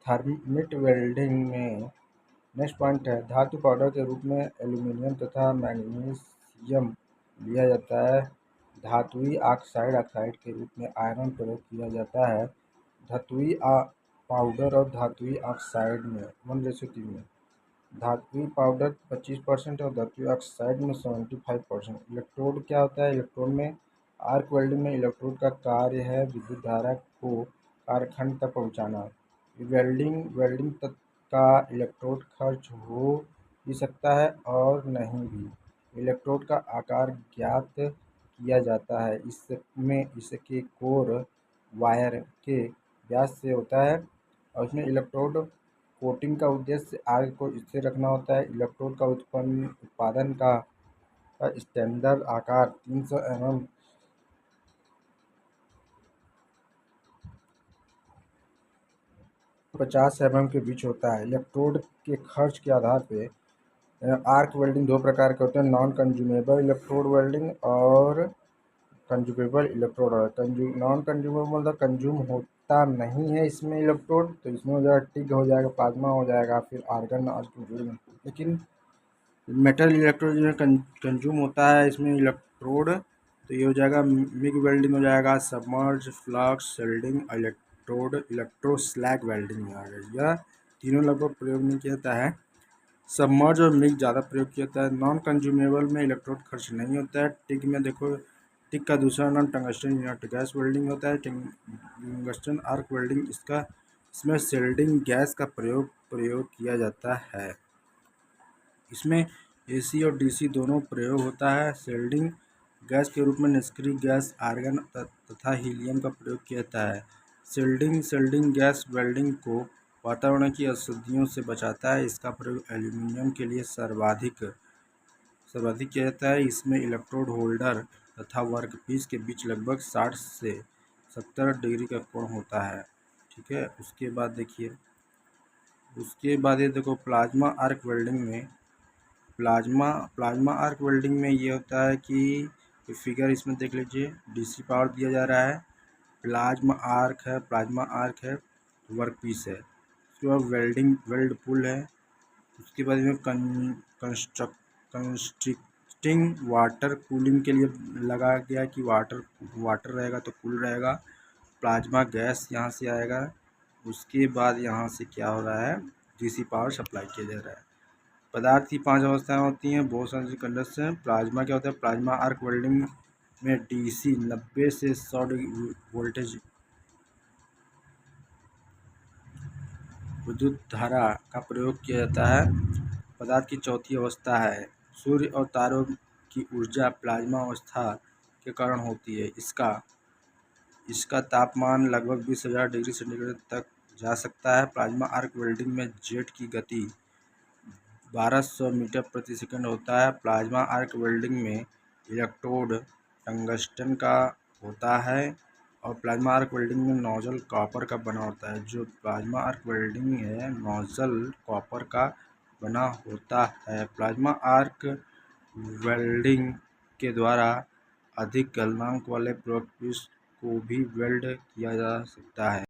Thermite welding में next point है, धातु पाउडर के रूप में एल्यूमीनियम तथा मैग्नीशियम लिया जाता है। धातुई ऑक्साइड के रूप में आयरन प्रयोग किया जाता है। धातुई पाउडर और धातुई ऑक्साइड में 1:3 में। धातुई पाउडर 25% और धातुई ऑक्साइड में 75%। इलेक्ट्रोड क्या होता है? इलेक्ट्रोड में आर्क वेल्डिंग में इलेक्ट्रोड का कार्य है विद्युत धारा को कालखंड तक पहुंचाना। वेल्डिंग तक का इलेक्ट्रोड खर्च हो भी सकता है और नहीं भी। इलेक्ट्रोड का आकार ज्ञात किया जाता है। इसके कोर वायर के व्यास से होता है और इसमें इलेक्ट्रोड कोटिंग का उद्देश्य आर्क को स्थिर रखना होता है। इलेक्ट्रोड का उत्पादन का स्टैंडर्ड आकार 300 mm 50 mm के बीच होता है। इलेक्ट्रोड के खर्च के आधार पे आर्क वेल्डिंग दो प्रकार के होते हैं, नॉन कंज्यूमेबल इलेक्ट्रोड वेल्डिंग और कंज्यूमेबल इलेक्ट्रोड। नॉन कंज्यूमेबल मतलब कंज्यूम होता नहीं है इसमें इलेक्ट्रोड, तो इसमें हो जाएगा टिग हो जाएगा, प्लाज्मा हो जाएगा, फिर आर्गन और लेकिन मेटल इलेक्ट्रोड जो है कंज्यूम होता है इसमें इलेक्ट्रोड, तो ये हो जाएगा मिग वेल्डिंग हो जाएगा, सबमर्ज, फ्लक्स वेल्डिंग, इलेक्ट्रोस्लैग वेल्डिंग आ गई। यह तीनों लगभग प्रयोग नहीं किया जाता है। सबमर्ज और मिग ज़्यादा प्रयोग किया जाता है। नॉन कंज्यूमेबल में इलेक्ट्रोड खर्च नहीं होता है। टिग में देखो, टिग का दूसरा नाम टंगस्टन इनर्ट गैस वेल्डिंग होता है। टंगस्टन आर्क वेल्डिंग इसमें शेल्डिंग गैस का प्रयोग किया जाता है। इसमें एसी और डीसी दोनों प्रयोग होता है। शेल्डिंग गैस के रूप में निष्क्रिय गैस आर्गन तथा हीलियम का प्रयोग किया जाता है। शेल्डिंग गैस वेल्डिंग को वातावरण की अशुद्धियों से बचाता है। इसका प्रयोग एल्यूमीनियम के लिए सर्वाधिक किया जाता है। इसमें इलेक्ट्रोड होल्डर तथा वर्कपीस के बीच लगभग 60 से 70 डिग्री का कोण होता है। ठीक है, उसके बाद ये देखो प्लाज्मा आर्क वेल्डिंग में प्लाज्मा आर्क वेल्डिंग में ये होता है कि फिगर इसमें देख लीजिए, डीसी पावर दिया जा रहा है, प्लाज्मा आर्क है, वर्कपीस है, उसके बाद वेल्ड पुल है, उसके बाद में कंस्ट्रक्टिंग वाटर कूलिंग के लिए लगा गया कि वाटर रहेगा तो कूल रहेगा। प्लाज्मा गैस यहाँ से आएगा। उसके बाद यहाँ से क्या हो रहा है, डीसी पावर सप्लाई किया जा रहा है। पदार्थ की 5 अवस्थाएं होती हैं, बोसन कंडक्शन। प्लाज्मा क्या होता है? प्लाज्मा आर्क वेल्डिंग में डीसी 90 से 100 वोल्टेज विद्युत धारा का प्रयोग किया जाता है। पदार्थ की चौथी अवस्था है, सूर्य और तारों की ऊर्जा प्लाज्मा अवस्था के कारण होती है। इसका तापमान लगभग 20,000 डिग्री सेंटीग्रेड तक जा सकता है। प्लाज्मा आर्क वेल्डिंग में जेट की गति 1200 मीटर प्रति सेकंड होता है। प्लाज्मा आर्क वेल्डिंग में इलेक्ट्रोड टंगस्टन का होता है और प्लाज्मा आर्क वेल्डिंग में नोजल कॉपर का बना होता है। जो प्लाज्मा आर्क वेल्डिंग है, नोजल कॉपर का बना होता है। प्लाज्मा आर्क वेल्डिंग के द्वारा अधिक गलनांक वाले वर्कपीस को भी वेल्ड किया जा सकता है।